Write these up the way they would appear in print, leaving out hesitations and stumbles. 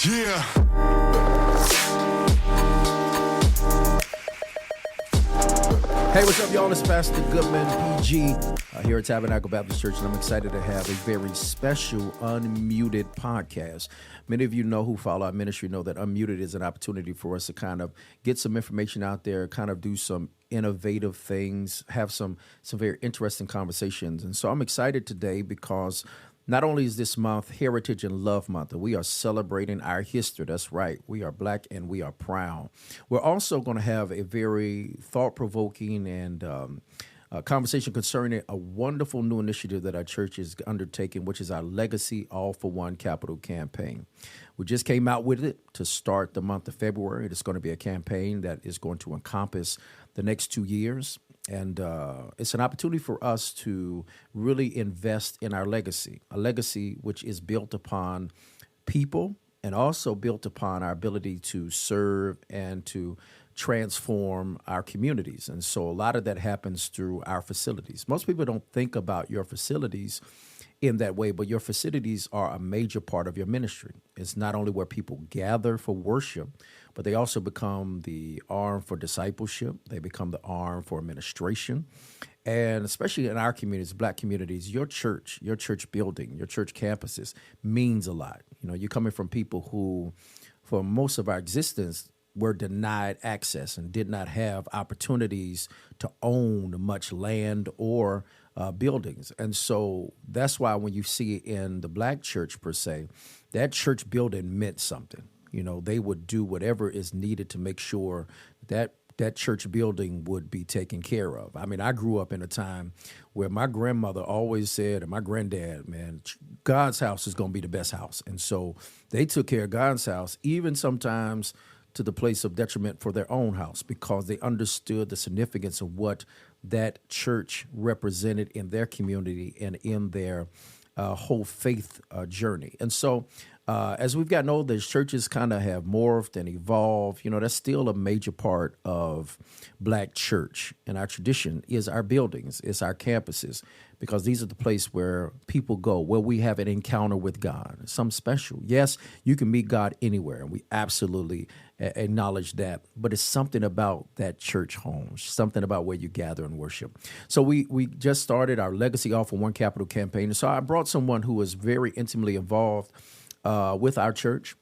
Yeah. Hey, what's up, y'all? It's Pastor Goodman, PG, here at Tabernacle Baptist Church, and I'm excited to have a very special Unmuted podcast. Many of you know who follow our ministry know that Unmuted is an opportunity for us to kind of get some information out there, kind of do some innovative things, have some very interesting conversations. And so I'm excited today because not only is this month Heritage and Love Month, and we are celebrating our history. That's right. We are Black and we are proud. We're also going to have a very thought-provoking and conversation concerning a wonderful new initiative that our church is undertaking, which is our Legacy All for One capital campaign. We just came out with it to start the month of February. It's going to be a campaign that is going to encompass the next 2 years. And it's an opportunity for us to really invest in our legacy, a legacy which is built upon people and also built upon our ability to serve and to transform our communities. And so a lot of that happens through our facilities. Most people don't think about your facilities in that way, but your facilities are a major part of your ministry. It's not only where people gather for worship, but they also become the arm for discipleship. They become the arm for administration. And especially in our communities, Black communities, your church building, your church campuses means a lot. You know, you're coming from people who, for most of our existence, were denied access and did not have opportunities to own much land or buildings. And so that's why when you see it in the Black church per se, that church building meant something. You know, they would do whatever is needed to make sure that that church building would be taken care of. I mean, I grew up in a time where my grandmother always said, and my granddad, man, God's house is going to be the best house. And so they took care of God's house, even sometimes to the place of detriment for their own house, because they understood the significance of what that church represented in their community and in their whole faith journey. And so as we've gotten older, churches kind of have morphed and evolved. You know, that's still a major part of Black church. And our tradition is our buildings, it's our campuses, because these are the place where people go, where we have an encounter with God, something special. Yes, you can meet God anywhere, and we absolutely acknowledge that. But it's something about that church home, something about where you gather and worship. So we just started our Legacy All for One capital campaign. And so I brought someone who is very intimately involved with our church,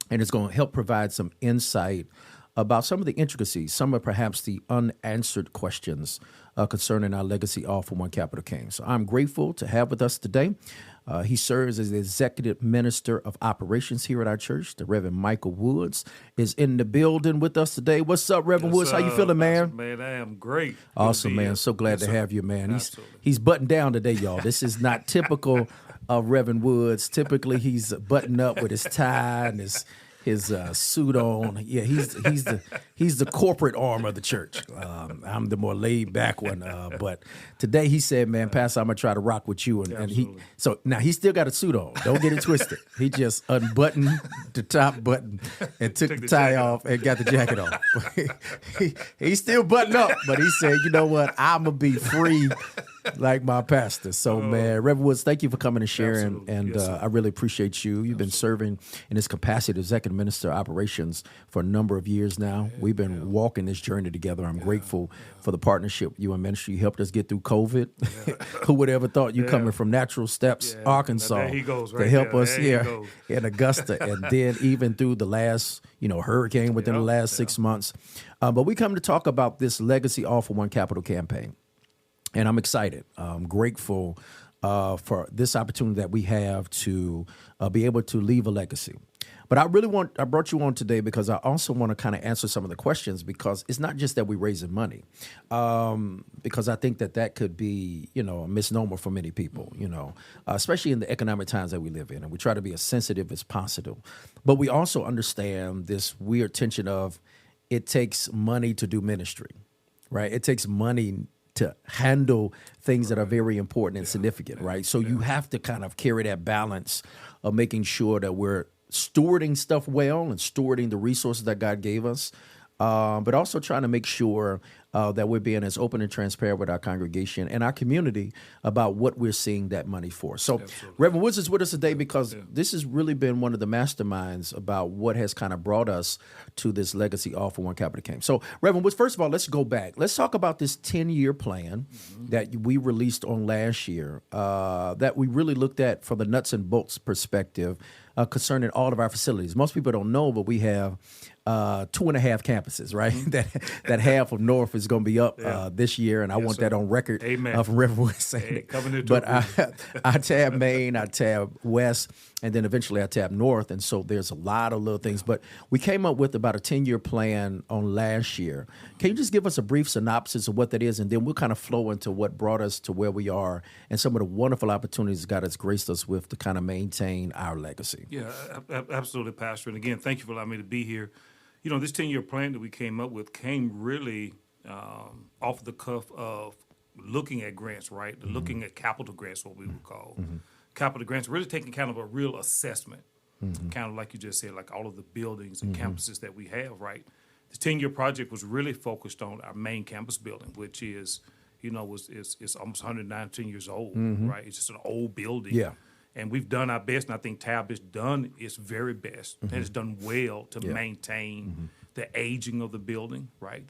and it's going to help provide some insight about some of the intricacies, some of perhaps the unanswered questions concerning our Legacy All for One capital campaign. So I'm grateful to have with us today. He serves as the Executive Minister of Operations here at our church. The Reverend Michael Woods is in the building with us today. What's up, Reverend Woods? How you feeling, man? Man, I am great. Awesome, man. So glad to have you, man. He's buttoned down today, y'all. This is not typical of Reverend Woods. Typically, he's buttoned up with his tie and his suit on. Yeah, he's the corporate arm of the church. I'm the more laid back one. But today he said, "Man, Pastor, I'm gonna try to rock with you." And so now he still got a suit on. Don't get it twisted. He just unbuttoned the top button and took the tie off and got the jacket off. He's still buttoned up, but he said, "You know what? I'm gonna be free." Like my pastor. So, man, Reverend Woods, thank you for coming and sharing. And yes, I really appreciate you. You've been serving in this capacity as Executive Minister of Operations for a number of years now. We've been walking this journey together. I'm grateful for the partnership you and ministry. You helped us get through COVID. Who would ever thought you coming from Natural Steps, Arkansas, to help us here in Augusta, and then even through the last, hurricane within the last 6 months. But we come to talk about this Legacy All for One capital campaign. And I'm excited. I'm grateful for this opportunity that we have to be able to leave a legacy. But I brought you on today because I also want to kind of answer some of the questions, because it's not just that we're raising money, because I think that could be, a misnomer for many people, especially in the economic times that we live in. And we try to be as sensitive as possible. But we also understand this weird tension of it takes money to do ministry, right? It takes money to handle things that are very important and significant, right? So you have to kind of carry that balance of making sure that we're stewarding stuff well and stewarding the resources that God gave us, but also trying to make sure that we're being as open and transparent with our congregation and our community about what we're seeing that money for. So, Absolutely. Reverend Woods is with us today because this has really been one of the masterminds about what has kind of brought us to this legacy all for one capital came. So, Reverend Woods, first of all, let's go back. Let's talk about this 10-year plan that we released on last year, that we really looked at from the nuts and bolts perspective concerning all of our facilities. Most people don't know, but we have 2.5 campuses, right? that half of North is going to be up this year, and I want that on record from Reverend Woods saying it. But I tab Main, I tab West, and then eventually I tab North, and so there's a lot of little things. But we came up with about a 10-year plan on last year. Can you just give us a brief synopsis of what that is, and then we'll kind of flow into what brought us to where we are and some of the wonderful opportunities God has graced us with to kind of maintain our legacy. Yeah, absolutely, Pastor. And again, thank you for allowing me to be here. You know, this 10-year plan that we came up with came really off the cuff of looking at grants, right? Looking at capital grants, what we would call. Capital grants, really taking kind of a real assessment, kind of like you just said, like all of the buildings and campuses that we have, right? The 10-year project was really focused on our main campus building, which is, you know, it's almost 119 years old, right? It's just an old building. Yeah. And we've done our best, and I think TAB has done its very best and has done well to maintain the aging of the building, right?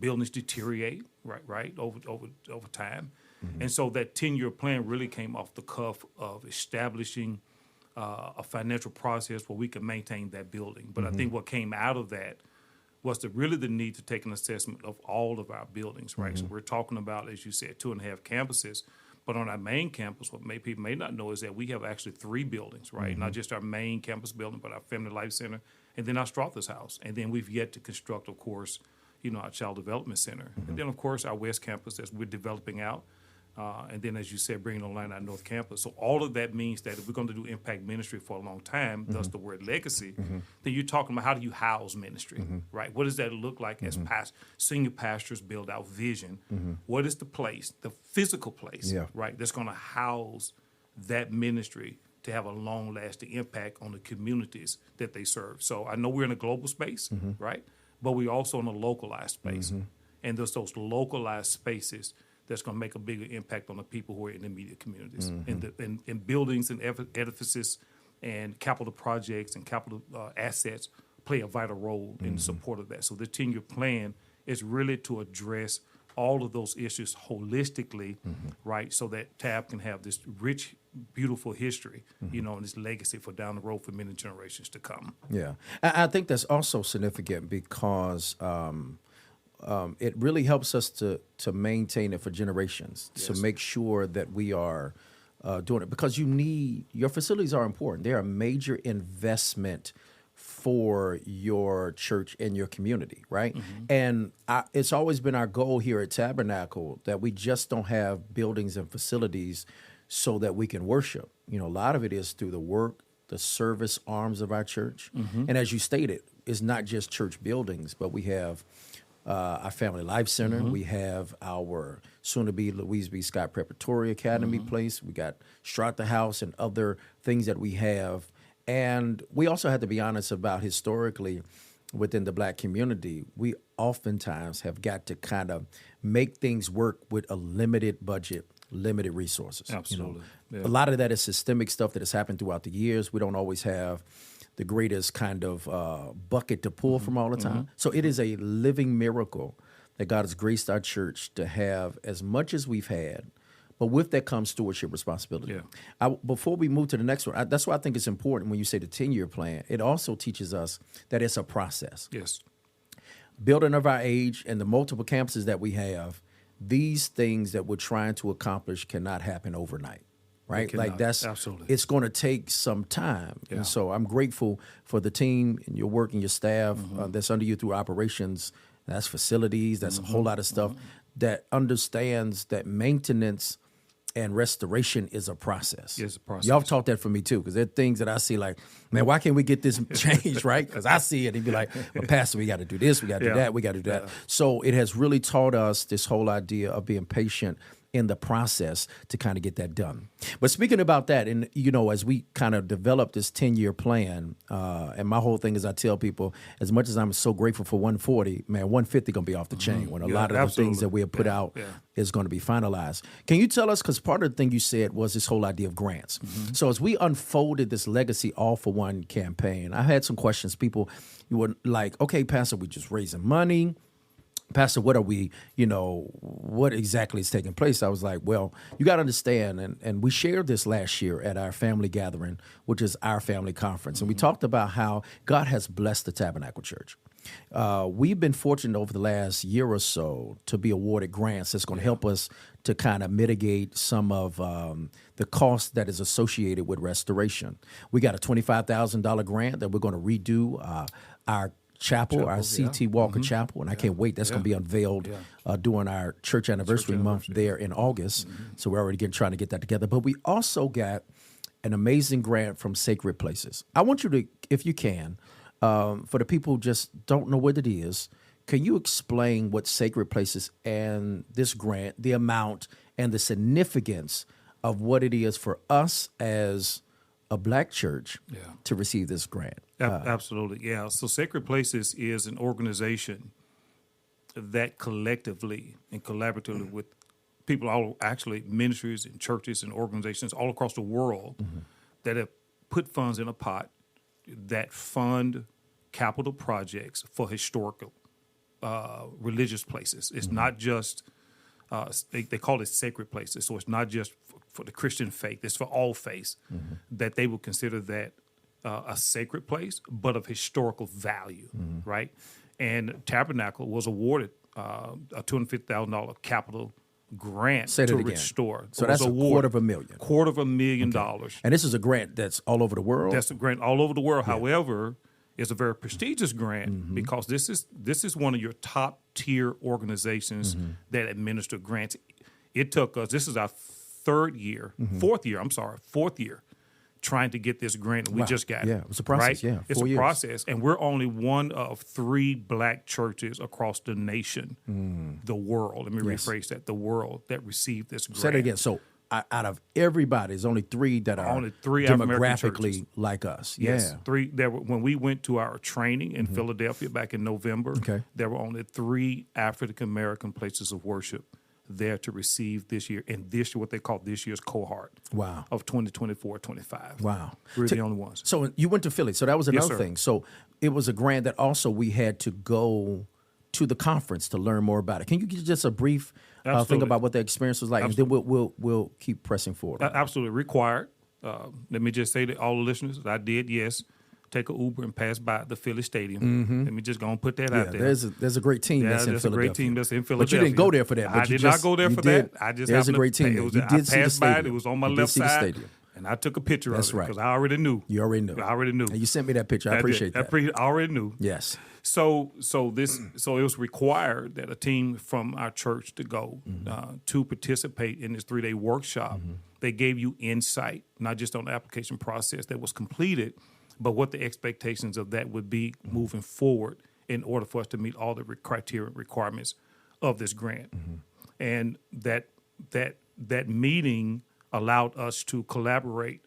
Buildings deteriorate, right, over time. And so that 10-year plan really came off the cuff of establishing a financial process where we could maintain that building. But I think what came out of that was the need to take an assessment of all of our buildings, right? So we're talking about, as you said, 2.5 campuses. But on our main campus, what people may not know is that we have actually 3 buildings, right? Not just our main campus building, but our Family Life Center, and then our Strother's House. And then we've yet to construct, of course, you know, our Child Development Center. And then, of course, our West Campus that we're developing out. And then, as you said, bringing online our North Campus. So all of that means that if we're going to do impact ministry for a long time, thus the word legacy, then you're talking about how do you house ministry, right? What does that look like as senior pastors build out vision? What is the place, the physical place, right, that's going to house that ministry to have a long-lasting impact on the communities that they serve? So I know we're in a global space, right, but we're also in a localized space. And there's those localized spaces that's going to make a bigger impact on the people who are in the immediate communities. And buildings and edifices and capital projects and capital assets play a vital role in the support of that. So the 10-year plan is really to address all of those issues holistically, right, so that TAB can have this rich, beautiful history, you know, and this legacy for down the road for many generations to come. Yeah. I think that's also significant because it really helps us to maintain it for generations, to make sure that we are doing it, because your facilities are important. They're a major investment for your church and your community, right? And it's always been our goal here at Tabernacle that we just don't have buildings and facilities so that we can worship. You know, a lot of it is through the work, the service arms of our church. And as you stated, it's not just church buildings, but we have our Family Life Center. We have our soon-to-be Louise B. Scott Preparatory Academy place. We got Strother House and other things that we have. And we also have to be honest about historically within the Black community, we oftentimes have got to kind of make things work with a limited budget, limited resources. Absolutely. You know? A lot of that is systemic stuff that has happened throughout the years. We don't always have the greatest kind of bucket to pull from all the time. So it is a living miracle that God has graced our church to have as much as we've had, but with that comes stewardship responsibility. Before we move to the next one, that's why I think it's important when you say the 10-year plan. It also teaches us that it's a process. Yes. Building of our age and the multiple campuses that we have, these things that we're trying to accomplish cannot happen overnight. Right? Like that's absolutely. It's going to take some time. And so I'm grateful for the team and your work and your staff that's under you through operations. That's facilities. That's a whole lot of stuff that understands that maintenance and restoration is a process. It's a process. Y'all have taught that for me too, because there are things that I see like, man, why can't we get this changed, right? Because I see it and be like, well, Pastor, we got to do this, we got to do that, we got to do that. So it has really taught us this whole idea of being patient in the process to kind of get that done. But speaking about that, and as we kind of develop this 10-year plan, and my whole thing is I tell people, as much as I'm so grateful for 140, man, 150 going to be off the chain when a lot of the things that we have put out is going to be finalized. Can you tell us, because part of the thing you said was this whole idea of grants. So as we unfolded this Legacy All for One campaign, I had some questions. People, you were like, okay, Pastor, we just raising money. Pastor, what are we, what exactly is taking place? I was like, well, you got to understand, and we shared this last year at our family gathering, which is our family conference. And we talked about how God has blessed the Tabernacle Church. We've been fortunate over the last year or so to be awarded grants that's going to help us to kind of mitigate some of the cost that is associated with restoration. We got a $25,000 grant that we're going to redo our chapel, our C.T. Walker Chapel, and I can't wait. That's going to be unveiled during our church anniversary month there in August. So we're already trying to get that together. But we also got an amazing grant from Sacred Places. I want you to, if you can, for the people who just don't know what it is, can you explain what Sacred Places and this grant, the amount and the significance of what it is for us as a Black church to receive this grant? Absolutely, yeah. So Sacred Places is an organization that collectively and collaboratively with people, all actually ministries and churches and organizations all across the world that have put funds in a pot that fund capital projects for historical religious places. It's not just, they call it Sacred Places, so it's not just for the Christian faith, it's for all faiths, that they will consider that a sacred place, but of historical value, right? And Tabernacle was awarded a $250,000 capital grant to restore. So that's $250,000. $250,000. And this is a grant that's all over the world? That's a grant all over the world. Yeah. However, it's a very prestigious grant because this is one of your top tier organizations that administer grants. It took us, this is our fourth year, trying to get this grant, and we just got it. Yeah, it was a process, right? It's a process, and we're only one of 3 Black churches across the nation, the world, let me rephrase that, the world that received this grant. Say it again. So out of everybody, there's only 3 that are demographically like us. Yes, 3. When we went to our training in Philadelphia back in November, there were only 3 African-American places of worship there to receive this year, and this what they call this year's cohort of 2024-25. Wow. We're the only ones. So you went to Philly. So that was another thing. So it was a grant that also we had to go to the conference to learn more about it. Can you give just a brief thing about what the experience was like? Absolutely. And then we'll keep pressing forward. Absolutely. Required. Let me just say to all the listeners, I did, take an Uber and pass by the Philly Stadium. Let me just go and put that out there. There's a great team that's in Philadelphia. There's a great team that's in Philadelphia. But you didn't go there for that. I did not go there for that. I just there's a great team. I passed by it. It was on my left side. And I took a picture of it because I already knew. You already knew. I already knew. And you sent me that picture. I appreciate that. I already knew. Yes. So it was required that a team from our church to go to participate in this 3-day workshop. They gave you insight, not just on the application process that was completed, but what the expectations of that would be moving forward in order for us to meet all the criteria and requirements of this grant. And that meeting allowed us to collaborate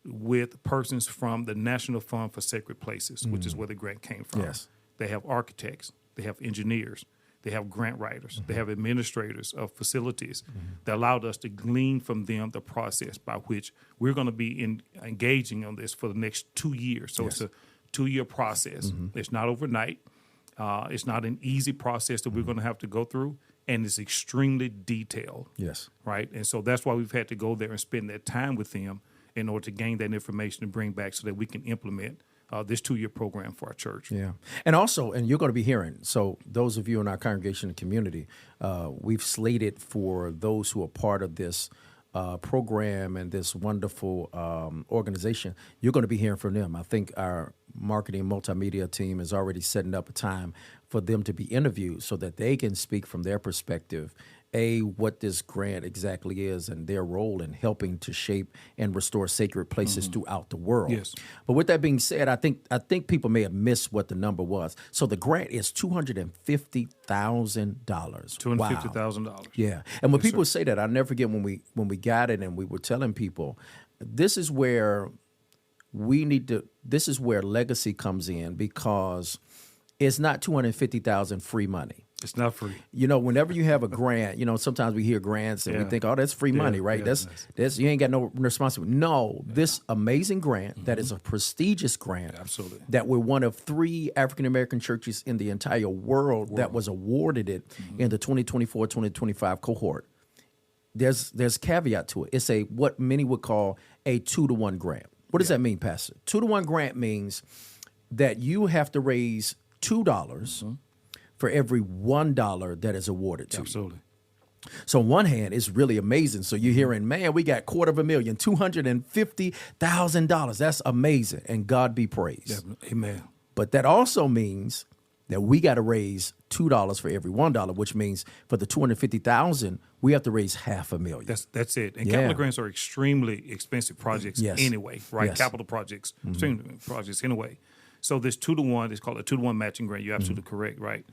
with persons from the National Fund for Sacred Places, which is where the grant came from. Yes. They have architects, they have engineers, they have grant writers, they have administrators of facilities that allowed us to glean from them the process by which we're going to be engaging on this for the next 2 years. So it's a 2-year process. It's not overnight. It's not an easy process that we're going to have to go through, and it's extremely detailed. Yes. Right? And so that's why we've had to go there and spend that time with them in order to gain that information and bring back so that we can implement this 2-year program for our church. Yeah. And also, and you're going to be hearing, so those of you in our congregation and community, we've slated for those who are part of this program and this wonderful organization, you're going to be hearing from them. I think our marketing multimedia team is already setting up a time for them to be interviewed so that they can speak from their perspective what this grant exactly is and their role in helping to shape and restore sacred places throughout the world. Yes. But with that being said, I think people may have missed what the number was. So the grant is $250,000. $250,000. Wow. Yeah. And when people say that, I'll never forget when we got it and we were telling people, this is where legacy comes in, because it's not $250,000 free money. It's not free. Whenever you have a grant, sometimes we hear grants and we think, oh, that's free money, right? Yeah, that's you ain't got no responsibility. No, this amazing grant that is a prestigious grant. Absolutely. That we're one of 3 African-American churches in the entire world that was awarded it in the 2024-2025 cohort. There's caveat to it. It's what many would call a 2-to-1 grant. What does that mean, Pastor? 2-to-1 grant means that you have to raise $2 for every $1 that is awarded to you. Absolutely. So on one hand, it's really amazing. So you're hearing, man, we got $250,000, $250,000. That's amazing. And God be praised. Yeah, amen. But that also means that we got to raise $2 for every $1, which means for the $250,000, we have to raise $500,000. That's it. And capital grants are extremely expensive projects anyway, right? Yes. Capital projects, extremely projects anyway. So this 2-to-1, it's called a 2-to-1 matching grant. You're absolutely correct, right?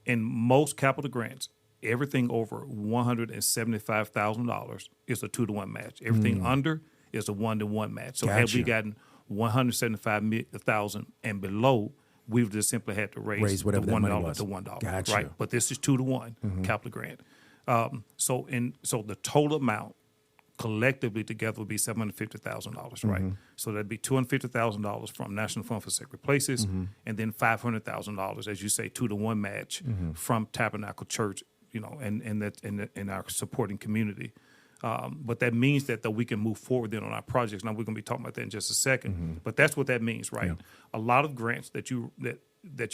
In most capital grants, everything over $175,000 is a 2-to-1 match. Everything under is a 1-to-1 match. So had we gotten $175,000 and below, we've just simply had to raise whatever the $1 to $1. Gotcha. Right? But this is 2-to-1 capital grant. So the total amount collectively together would be $750,000, right? So that'd be $250,000 from National Fund for Sacred Places, and then $500,000, as you say, 2-to-1 match from Tabernacle Church, and our supporting community. But that means that we can move forward then on our projects. Now we're going to be talking about that in just a second. But that's what that means, right? Yeah. A lot of grants that you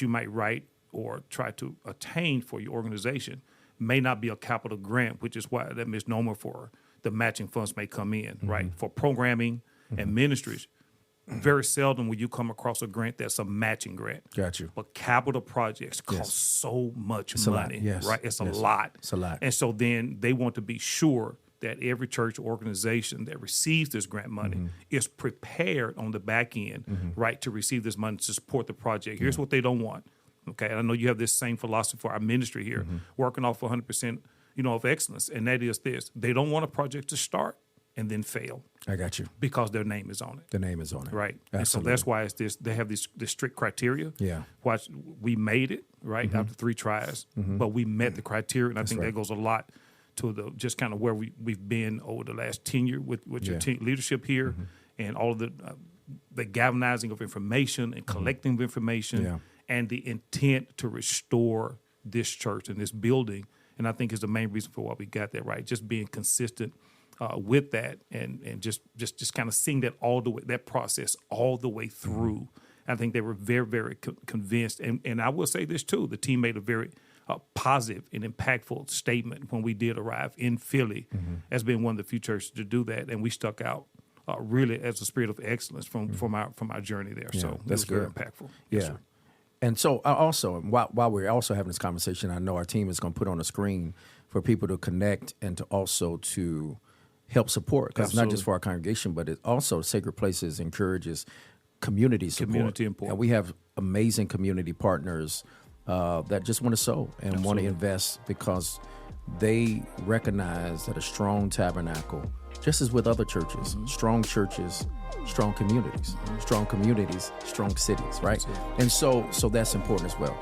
might write or try to attain for your organization may not be a capital grant, which is why that misnomer for the matching funds may come in, right? For programming and ministries, very seldom will you come across a grant that's a matching grant. Got you. But capital projects cost so much money, right? It's a lot. It's a lot. And so then they want to be sure that every church organization that receives this grant money is prepared on the back end, right, to receive this money to support the project. Here's what they don't want. Okay, and I know you have this same philosophy for our ministry here, working off 100%, of excellence, and that is this: they don't want a project to start and then fail. I got you. Because their name is on it. The name is on it, right? Absolutely. And so that's why it's this. They have this strict criteria. Yeah. Watch, we made it right after 3 tries, but we met the criteria, and I think that goes a lot to the just kind of where we've been over the last tenure with your leadership here, and all of the galvanizing of information and collecting of information, and the intent to restore this church and this building. And I think is the main reason for why we got that right. Just being consistent with that, and just kind of seeing that all the way, that process all the way through. I think they were very, very convinced. And I will say this too: the team made a very positive and impactful statement when we did arrive in Philly as being one of the few churches to do that, and we stuck out really as a spirit of excellence from our journey there. Yeah, so that's very good. impactful. Yeah. Yes, sir. And so also, while we're also having this conversation, I know our team is going to put on a screen for people to connect and to also to help support, because not just for our congregation, but it also Sacred Places encourages community support. Community important. And we have amazing community partners that just want to sow and want to invest, because they recognize that a strong tabernacle, just as with other churches, strong churches, strong communities, strong cities, right? And so that's important as well.